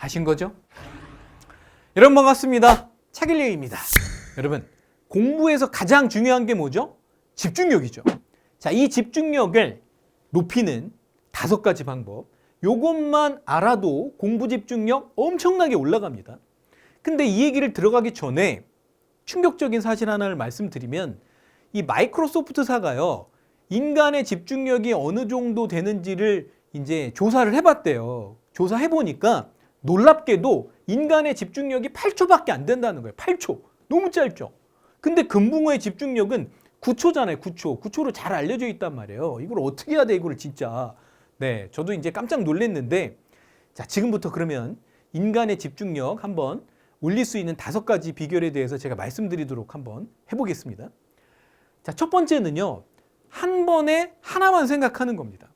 하신 거죠? 여러분 반갑습니다. 차길리입니다. 여러분 공부에서 가장 중요한 게 뭐죠? 집중력이죠. 자, 이 집중력을 높이는 5가지 방법. 요것만 알아도 공부 집중력 엄청나게 올라갑니다. 근데 이 얘기를 들어가기 전에 충격적인 사실 하나를 말씀드리면 이 마이크로소프트사가요, 인간의 집중력이 어느 정도 되는지를 이제 조사를 해봤대요. 조사해보니까 놀랍게도 인간의 집중력이 8초밖에 안 된다는 거예요. 8초. 너무 짧죠? 근데 금붕어의 집중력은 9초잖아요. 9초. 9초로 잘 알려져 있단 말이에요. 이걸 어떻게 해야 돼, 이거를 진짜. 네, 저도 이제 깜짝 놀랐는데, 자, 지금부터 그러면 인간의 집중력 한번 올릴 수 있는 5가지 비결에 대해서 제가 말씀드리도록 한번 해보겠습니다. 자, 첫 번째는요, 한 번에 하나만 생각하는 겁니다.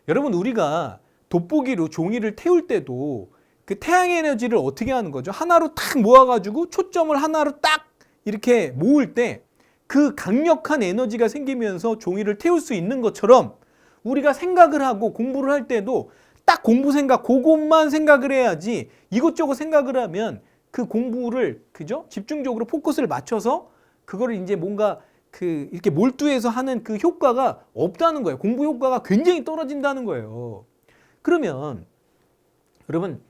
여러분, 우리가 돋보기로 종이를 태울 때도 그 태양의 에너지를 어떻게 하는 거죠? 하나로 딱 모아가지고 초점을 하나로 딱 이렇게 모을 때 그 강력한 에너지가 생기면서 종이를 태울 수 있는 것처럼 우리가 생각을 하고 공부를 할 때도 딱 공부 생각, 그것만 생각을 해야지 이것저것 생각을 하면 그 공부를, 그죠? 집중적으로 포커스를 맞춰서 그거를 이제 뭔가 이렇게 몰두해서 하는 그 효과가 없다는 거예요. 공부 효과가 굉장히 떨어진다는 거예요. 그러면 여러분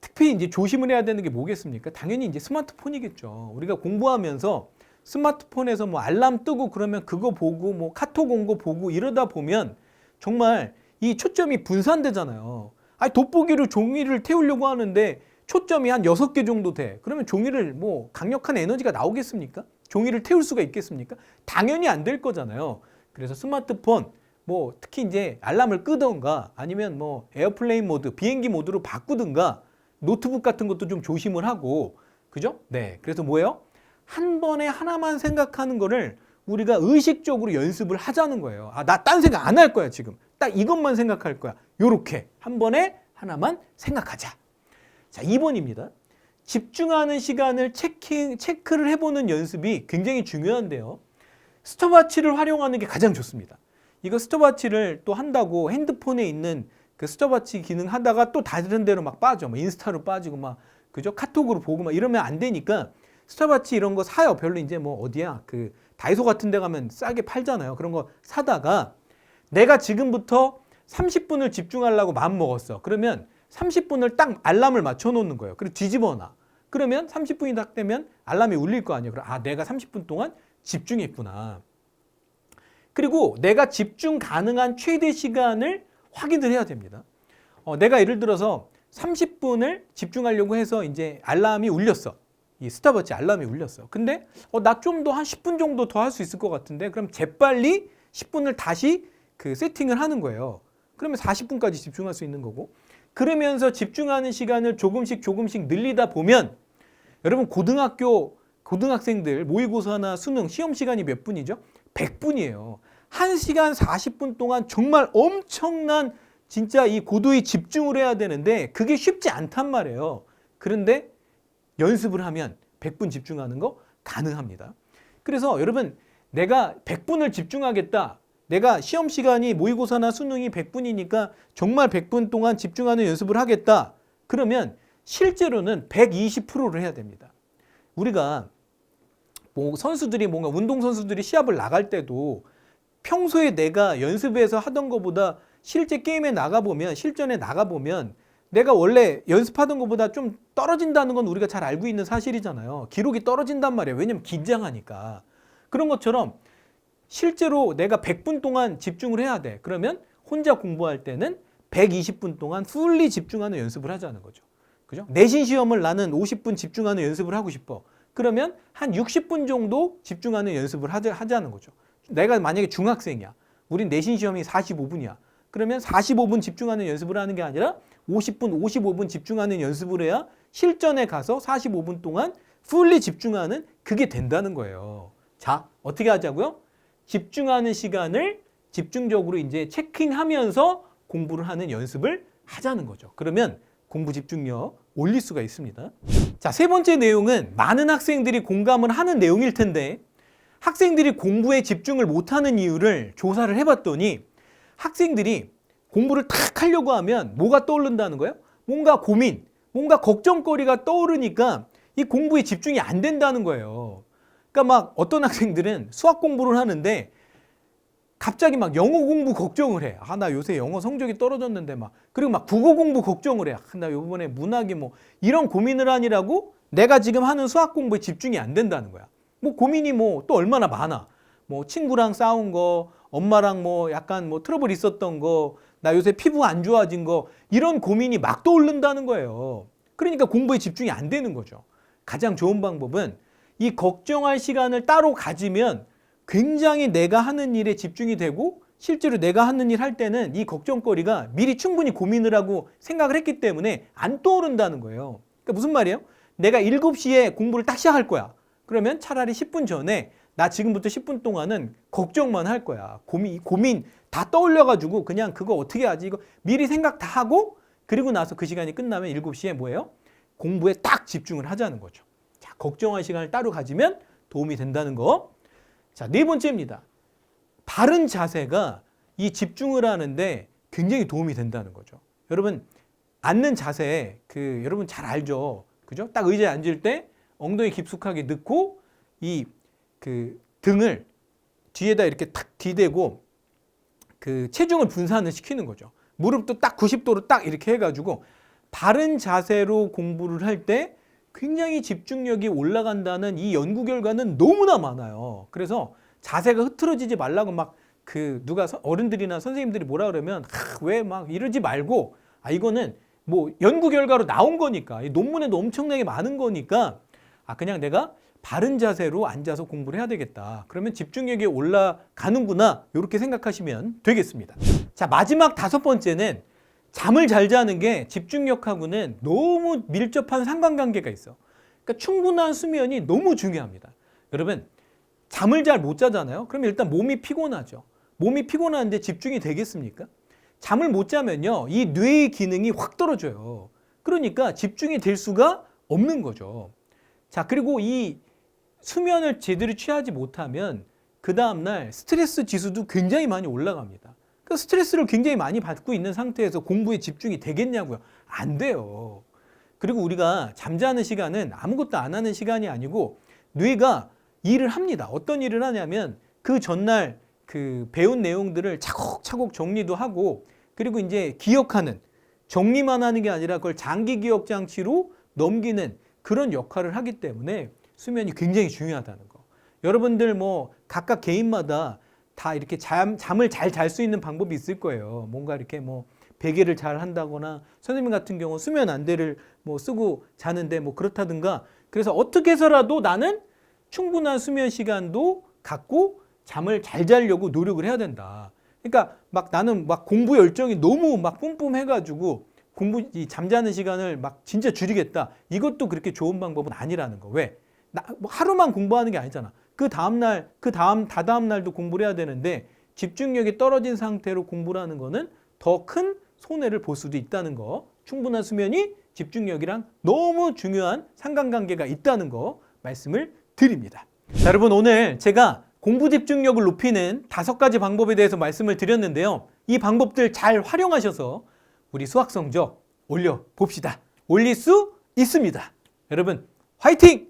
특별히 이제 조심을 해야 되는 게 뭐겠습니까? 당연히 이제 스마트폰이겠죠. 우리가 공부하면서 스마트폰에서 뭐 알람 뜨고 그러면 그거 보고 뭐 카톡 온 거 보고 이러다 보면 정말 이 초점이 분산되잖아요. 아니, 돋보기로 종이를 태우려고 하는데 초점이 한 6개 정도 돼. 그러면 종이를 뭐 강력한 에너지가 나오겠습니까? 종이를 태울 수가 있겠습니까? 당연히 안 될 거잖아요. 그래서 스마트폰 뭐 특히 이제 알람을 끄던가 아니면 뭐 에어플레인 모드, 비행기 모드로 바꾸든가 노트북 같은 것도 좀 조심을 하고, 그죠? 네. 그래서 뭐예요? 한 번에 하나만 생각하는 거를 우리가 의식적으로 연습을 하자는 거예요. 아, 나 딴 생각 안 할 거야, 지금. 딱 이것만 생각할 거야. 요렇게 한 번에 하나만 생각하자. 자, 2번입니다. 집중하는 시간을 체크를 해보는 연습이 굉장히 중요한데요. 스톱워치를 활용하는 게 가장 좋습니다. 이거 스톱워치를 또 한다고 핸드폰에 있는 그 스톱워치 기능 하다가 또 다른 데로 막 빠져. 막 인스타로 빠지고 막, 그죠? 카톡으로 보고 막 이러면 안 되니까 스톱워치 이런 거 사요. 별로 이제 뭐 어디야? 다이소 같은 데 가면 싸게 팔잖아요. 그런 거 사다가 내가 지금부터 30분을 집중하려고 마음 먹었어. 그러면 30분을 딱 알람을 맞춰 놓는 거예요. 그리고 뒤집어 놔. 그러면 30분이 딱 되면 알람이 울릴 거 아니에요. 그럼 아, 내가 30분 동안 집중했구나. 그리고 내가 집중 가능한 최대 시간을 확인을 해야 됩니다. 내가 예를 들어서 30분을 집중하려고 해서 이제 알람이 울렸어. 이 스탑워치 알람이 울렸어. 근데 나 좀 더 한 10분 정도 더 할 수 있을 것 같은데, 그럼 재빨리 10분을 다시 세팅을 하는 거예요. 그러면 40분까지 집중할 수 있는 거고, 그러면서 집중하는 시간을 조금씩 늘리다 보면, 여러분 고등학생들 모의고사나 수능 시험 시간이 몇 분이죠? 100분이에요. 1시간 40분 동안 정말 엄청난 진짜 이 고도의 집중을 해야 되는데 그게 쉽지 않단 말이에요. 그런데 연습을 하면 100분 집중하는 거 가능합니다. 그래서 여러분, 내가 100분을 집중하겠다. 내가 시험 시간이 모의고사나 수능이 100분이니까 정말 100분 동안 집중하는 연습을 하겠다. 그러면 실제로는 120%를 해야 됩니다. 우리가 뭐 선수들이 뭔가 운동선수들이 시합을 나갈 때도 평소에 내가 연습해서 하던 것보다 실제 게임에 나가보면, 실전에 나가보면 내가 원래 연습하던 것보다 좀 떨어진다는 건 우리가 잘 알고 있는 사실이잖아요. 기록이 떨어진단 말이에요. 왜냐면 긴장하니까. 그런 것처럼 실제로 내가 100분 동안 집중을 해야 돼. 그러면 혼자 공부할 때는 120분 동안 풀리 집중하는 연습을 하자는 거죠. 그죠? 내신 시험을 나는 50분 집중하는 연습을 하고 싶어. 그러면 한 60분 정도 집중하는 연습을 하자는 거죠. 내가 만약에 중학생이야. 우린 내신 시험이 45분이야. 그러면 45분 집중하는 연습을 하는 게 아니라 50분, 55분 집중하는 연습을 해야 실전에 가서 45분 동안 풀리 집중하는 그게 된다는 거예요. 자, 어떻게 하자고요? 집중하는 시간을 집중적으로 이제 체킹하면서 공부를 하는 연습을 하자는 거죠. 그러면 공부 집중력 올릴 수가 있습니다. 자, 3번째 내용은 많은 학생들이 공감을 하는 내용일 텐데, 학생들이 공부에 집중을 못하는 이유를 조사를 해봤더니 학생들이 공부를 탁 하려고 하면 뭐가 떠오른다는 거예요? 뭔가 고민, 뭔가 걱정거리가 떠오르니까 이 공부에 집중이 안 된다는 거예요. 그러니까 막 어떤 학생들은 수학 공부를 하는데 갑자기 막 영어 공부 걱정을 해. 아, 나 요새 영어 성적이 떨어졌는데 막. 그리고 막 국어 공부 걱정을 해. 아, 나 요번에 문학이 뭐 이런 고민을 하느라고 내가 지금 하는 수학 공부에 집중이 안 된다는 거야. 뭐 고민이 뭐 또 얼마나 많아. 뭐 친구랑 싸운 거, 엄마랑 뭐 약간 뭐 트러블 있었던 거, 나 요새 피부 안 좋아진 거, 이런 고민이 막 떠오른다는 거예요. 그러니까 공부에 집중이 안 되는 거죠. 가장 좋은 방법은 이 걱정할 시간을 따로 가지면 굉장히 내가 하는 일에 집중이 되고 실제로 내가 하는 일 할 때는 이 걱정거리가 미리 충분히 고민을 하고 생각을 했기 때문에 안 떠오른다는 거예요. 그러니까 무슨 말이에요? 내가 7시에 공부를 딱 시작할 거야. 그러면 차라리 10분 전에 나 지금부터 10분 동안은 걱정만 할 거야. 고민 다 떠올려가지고 그냥 그거 어떻게 하지? 이거 미리 생각 다 하고 그리고 나서 그 시간이 끝나면 7시에 뭐예요? 공부에 딱 집중을 하자는 거죠. 자, 걱정할 시간을 따로 가지면 도움이 된다는 거. 자, 네 번째입니다. 바른 자세가 이 집중을 하는데 굉장히 도움이 된다는 거죠. 여러분, 앉는 자세, 여러분 잘 알죠? 그죠? 딱 의자에 앉을 때 엉덩이 깊숙하게 넣고 등을 뒤에다 이렇게 탁 디대고 체중을 분산을 시키는 거죠. 무릎도 딱 90도로 딱 이렇게 해가지고 바른 자세로 공부를 할 때 굉장히 집중력이 올라간다는 이 연구 결과는 너무나 많아요. 그래서 자세가 흐트러지지 말라고 막 누가 어른들이나 선생님들이 뭐라 그러면 왜 막 이러지 말고 이거는 뭐 연구 결과로 나온 거니까 이 논문에도 엄청나게 많은 거니까 그냥 내가 바른 자세로 앉아서 공부를 해야 되겠다. 그러면 집중력이 올라가는구나. 이렇게 생각하시면 되겠습니다. 자, 마지막 5번째는 잠을 잘 자는 게 집중력하고는 너무 밀접한 상관관계가 있어. 그러니까 충분한 수면이 너무 중요합니다. 여러분, 잠을 잘 못 자잖아요. 그러면 일단 몸이 피곤하죠. 몸이 피곤한데 집중이 되겠습니까? 잠을 못 자면요, 이 뇌의 기능이 확 떨어져요. 그러니까 집중이 될 수가 없는 거죠. 자, 그리고 이 수면을 제대로 취하지 못하면 그 다음날 스트레스 지수도 굉장히 많이 올라갑니다. 그 스트레스를 굉장히 많이 받고 있는 상태에서 공부에 집중이 되겠냐고요? 안 돼요. 그리고 우리가 잠자는 시간은 아무것도 안 하는 시간이 아니고 뇌가 일을 합니다. 어떤 일을 하냐면 그 전날 배운 내용들을 차곡차곡 정리도 하고 그리고 이제 기억하는, 정리만 하는 게 아니라 그걸 장기 기억 장치로 넘기는 그런 역할을 하기 때문에 수면이 굉장히 중요하다는 거. 여러분들 뭐 각각 개인마다 다 이렇게 잠을 잘 잘 수 있는 방법이 있을 거예요. 뭔가 이렇게 뭐 베개를 잘 한다거나 선생님 같은 경우 수면 안대를 뭐 쓰고 자는데 뭐 그렇다든가. 그래서 어떻게 해서라도 나는 충분한 수면 시간도 갖고 잠을 잘 자려고 노력을 해야 된다. 그러니까 막 나는 막 공부 열정이 너무 막 뿜뿜해가지고 잠자는 시간을 막 진짜 줄이겠다. 이것도 그렇게 좋은 방법은 아니라는 거. 왜? 뭐 하루만 공부하는 게 아니잖아. 그 다음날, 다다음 날도 공부를 해야 되는데 집중력이 떨어진 상태로 공부를 하는 거는 더 큰 손해를 볼 수도 있다는 거. 충분한 수면이 집중력이랑 너무 중요한 상관관계가 있다는 거 말씀을 드립니다. 자, 여러분, 오늘 제가 공부 집중력을 높이는 5가지 방법에 대해서 말씀을 드렸는데요. 이 방법들 잘 활용하셔서 우리 수학 성적 올려봅시다. 올릴 수 있습니다. 여러분, 화이팅!